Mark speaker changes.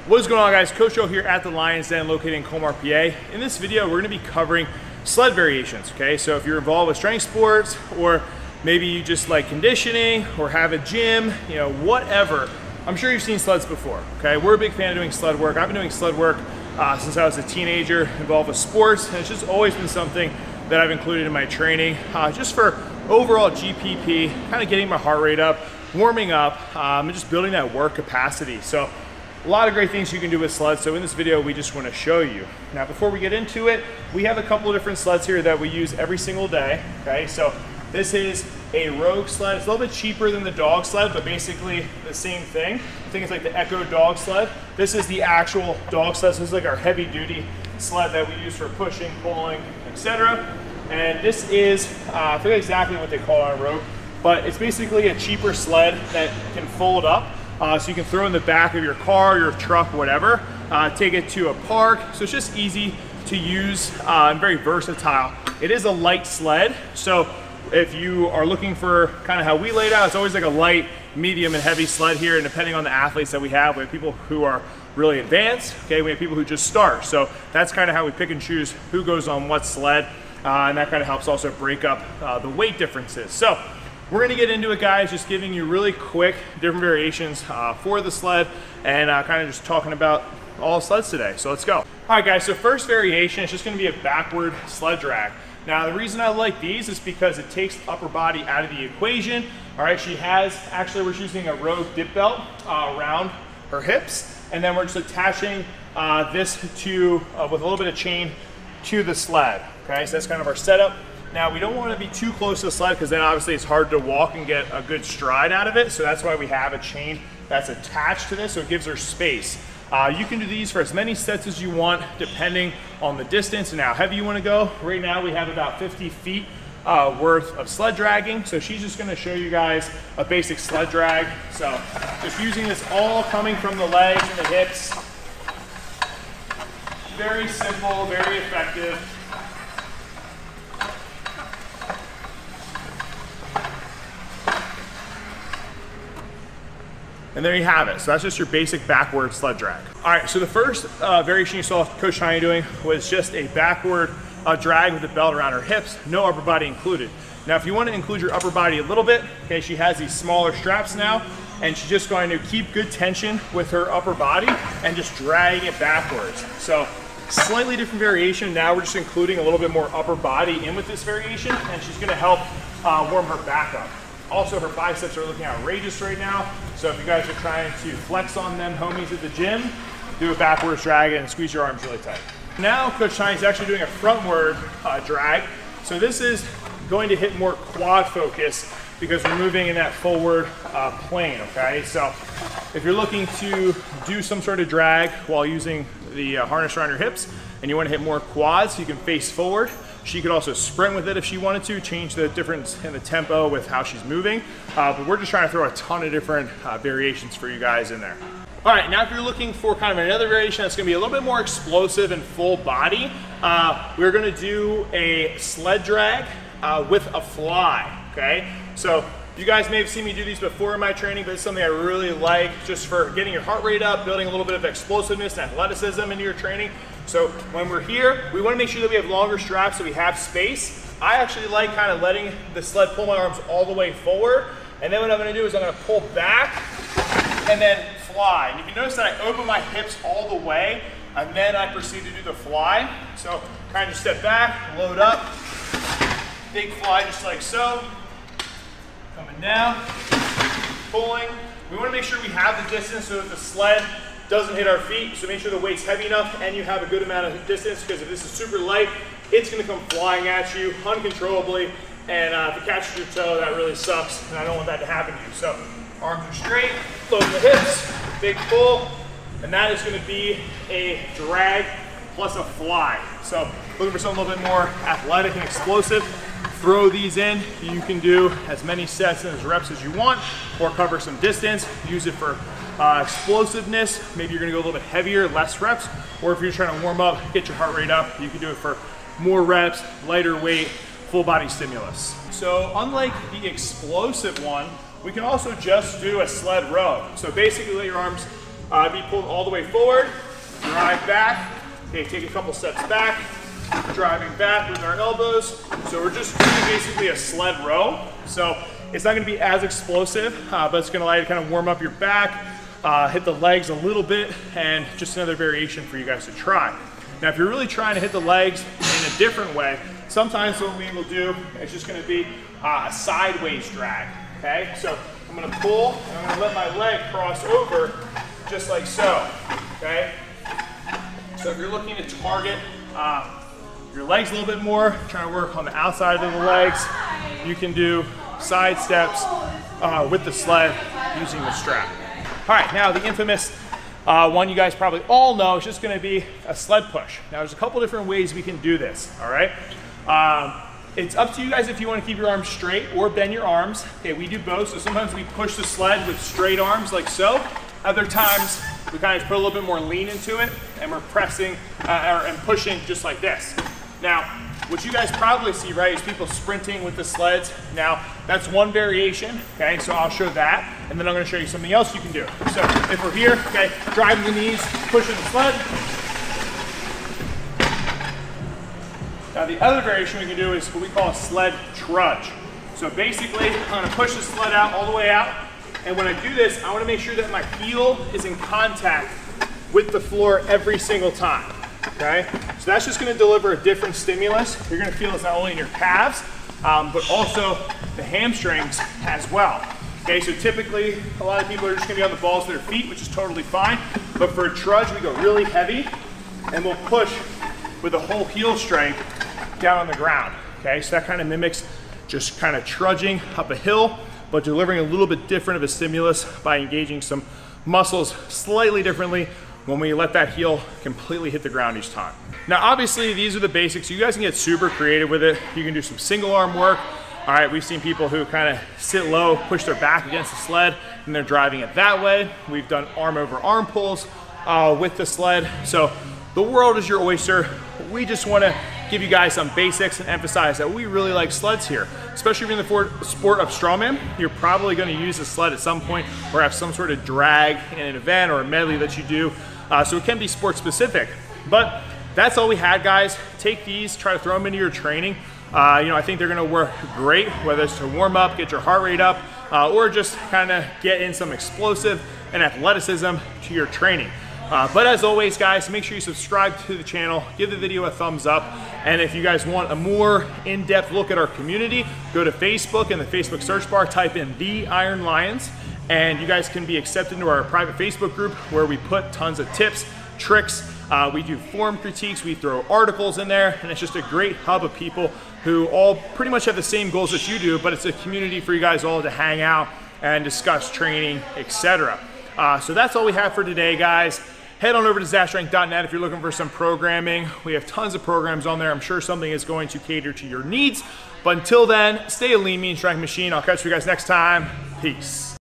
Speaker 1: What is going on, guys? Coach Joe here at the Lions Den located in Colmar, PA. In this video, we're going to be covering sled variations, okay? So if you're involved with strength sports, or maybe you just like conditioning or have a gym, you know, whatever, I'm sure you've seen sleds before, okay? We're a big fan of doing sled work. I've been doing sled work since I was a teenager, involved with sports, and it's just always been something that I've included in my training, just for overall GPP, kind of getting my heart rate up, warming up, and just building that work capacity. So a lot of great things you can do with sleds. So in this video, we just want to show you. Now, before we get into it, we have a couple of different sleds here that we use every single day, okay? So this is a Rogue sled. It's a little bit cheaper than the dog sled, but basically the same thing. I think it's like the Echo dog sled. This is the actual dog sled. So this is like our heavy duty sled that we use for pushing, pulling, etc. And this is, I forget exactly what they call it on Rogue, but it's basically a cheaper sled that can fold up. So you can throw in the back of your car, your truck, whatever, take it to a park. So it's just easy to use and very versatile. It is a light sled. So if you are looking for kind of how we laid out, it's always like a light, medium, and heavy sled here. And depending on the athletes that we have people who are really advanced, okay? We have people who just start. So that's kind of how we pick and choose who goes on what sled. And that kind of helps also break up the weight differences. So we're gonna get into it, guys, just giving you really quick different variations for the sled and kind of just talking about all sleds today. So let's go. All right, guys, so first variation is just gonna be a backward sled drag. Now, the reason I like these is because it takes the upper body out of the equation. All right, she has, actually we're using a Rogue dip belt around her hips, and then we're just attaching this to, with a little bit of chain to the sled, okay? So that's kind of our setup. Now, we don't want to be too close to the sled because then obviously it's hard to walk and get a good stride out of it. So that's why we have a chain that's attached to this, so it gives her space. You can do these for as many sets as you want, depending on the distance and how heavy you want to go. Right now, we have about 50 feet worth of sled dragging. So she's just going to show you guys a basic sled drag. So just using this all coming from the legs and the hips. Very simple, very effective. And there you have it. So that's just your basic backward sled drag. All right, so the first variation you saw Coach Tanya doing was just a backward drag with the belt around her hips, no upper body included. Now, if you want to include your upper body a little bit, okay, she has these smaller straps now, and she's just going to keep good tension with her upper body and just drag it backwards. So slightly different variation. Now we're just including a little bit more upper body in with this variation, and she's gonna help warm her back up. Also, her biceps are looking outrageous right now. So if you guys are trying to flex on them homies at the gym, do a backwards drag and squeeze your arms really tight. Now, Coach Tiny's actually doing a frontward drag. So this is going to hit more quad focus because we're moving in that forward plane, okay? So if you're looking to do some sort of drag while using the harness around your hips and you want to hit more quads, you can face forward. She could also sprint with it if she wanted to, change the difference in the tempo with how she's moving. But we're just trying to throw a ton of different variations for you guys in there. All right, now if you're looking for kind of another variation that's gonna be a little bit more explosive and full body, we're gonna do a sled drag with a fly, okay? So you guys may have seen me do these before in my training, but it's something I really like just for getting your heart rate up, building a little bit of explosiveness and athleticism into your training. So when we're here, we want to make sure that we have longer straps so we have space. I actually like kind of letting the sled pull my arms all the way forward. And then what I'm going to do is I'm going to pull back and then fly. And you can notice that I open my hips all the way and then I proceed to do the fly. So kind of step back, load up, big fly just like so. Coming down, pulling. We want to make sure we have the distance so that the sled doesn't hit our feet. So make sure the weight's heavy enough and you have a good amount of distance, because if this is super light, it's going to come flying at you uncontrollably. And if it catches your toe, that really sucks. And I don't want that to happen to you. So arms are straight, load the hips, big pull. And that is going to be a drag plus a fly. So looking for something a little bit more athletic and explosive, throw these in. You can do as many sets and as reps as you want, or cover some distance. Use it for explosiveness. Maybe you're gonna go a little bit heavier, less reps, or if you're trying to warm up, get your heart rate up, you can do it for more reps, lighter weight, full body stimulus. So unlike the explosive one, we can also just do a sled row. So basically let your arms be pulled all the way forward, drive back. Okay, take a couple steps back, driving back with our elbows. So we're just doing basically a sled row. So it's not gonna be as explosive, but it's gonna allow you to kind of warm up your back, hit the legs a little bit, and just another variation for you guys to try. Now, if you're really trying to hit the legs in a different way, sometimes what we will do is just gonna be a sideways drag, okay? So I'm gonna pull, and I'm gonna let my leg cross over just like so, okay? So if you're looking to target your legs a little bit more, trying to work on the outside of the legs, you can do side steps with the sled using the strap. All right, now the infamous one you guys probably all know is just gonna be a sled push. Now there's a couple different ways we can do this, all right? It's up to you guys if you want to keep your arms straight or bend your arms. Okay, we do both, so sometimes we push the sled with straight arms like so. Other times, we kind of put a little bit more lean into it, and we're pressing and pushing just like this. Now, what you guys probably see, right, is people sprinting with the sleds. Now, that's one variation, okay, so I'll show that, and then I'm gonna show you something else you can do. So, if we're here, okay, driving the knees, pushing the sled. Now, the other variation we can do is what we call a sled trudge. So basically, I'm gonna push the sled out all the way out, and when I do this, I wanna make sure that my heel is in contact with the floor every single time, okay? So that's just gonna deliver a different stimulus. You're gonna feel this not only in your calves, but also the hamstrings as well. Okay, so typically, a lot of people are just gonna be on the balls of their feet, which is totally fine, but for a trudge, we go really heavy, and we'll push with the whole heel strength down on the ground, okay? So that kind of mimics just kind of trudging up a hill, but delivering a little bit different of a stimulus by engaging some muscles slightly differently when we let that heel completely hit the ground each time. Now, obviously, these are the basics. You guys can get super creative with it. You can do some single arm work. All right, we've seen people who kind of sit low, push their back against the sled, and they're driving it that way. We've done arm over arm pulls with the sled. So the world is your oyster. We just want to give you guys some basics and emphasize that we really like sleds here. Especially if you're in the sport of strongman, you're probably going to use a sled at some point or have some sort of drag in an event or a medley that you do. So it can be sport specific. But that's all we had, guys. Take these, try to throw them into your training. I think they're going to work great, whether it's to warm up, get your heart rate up, or just kind of get in some explosive and athleticism to your training. But as always, guys, make sure you subscribe to the channel, give the video a thumbs up, and if you guys want a more in-depth look at our community, go to Facebook. In the Facebook search bar, type in The Iron Lions, and you guys can be accepted into our private Facebook group where we put tons of tips, tricks, we do form critiques, we throw articles in there, and it's just a great hub of people who all pretty much have the same goals as you do, but it's a community for you guys all to hang out and discuss training, etc. So that's all we have for today, guys. Head on over to zachstrength.net if you're looking for some programming. We have tons of programs on there. I'm sure something is going to cater to your needs. But until then, stay a lean, mean strength machine. I'll catch you guys next time. Peace.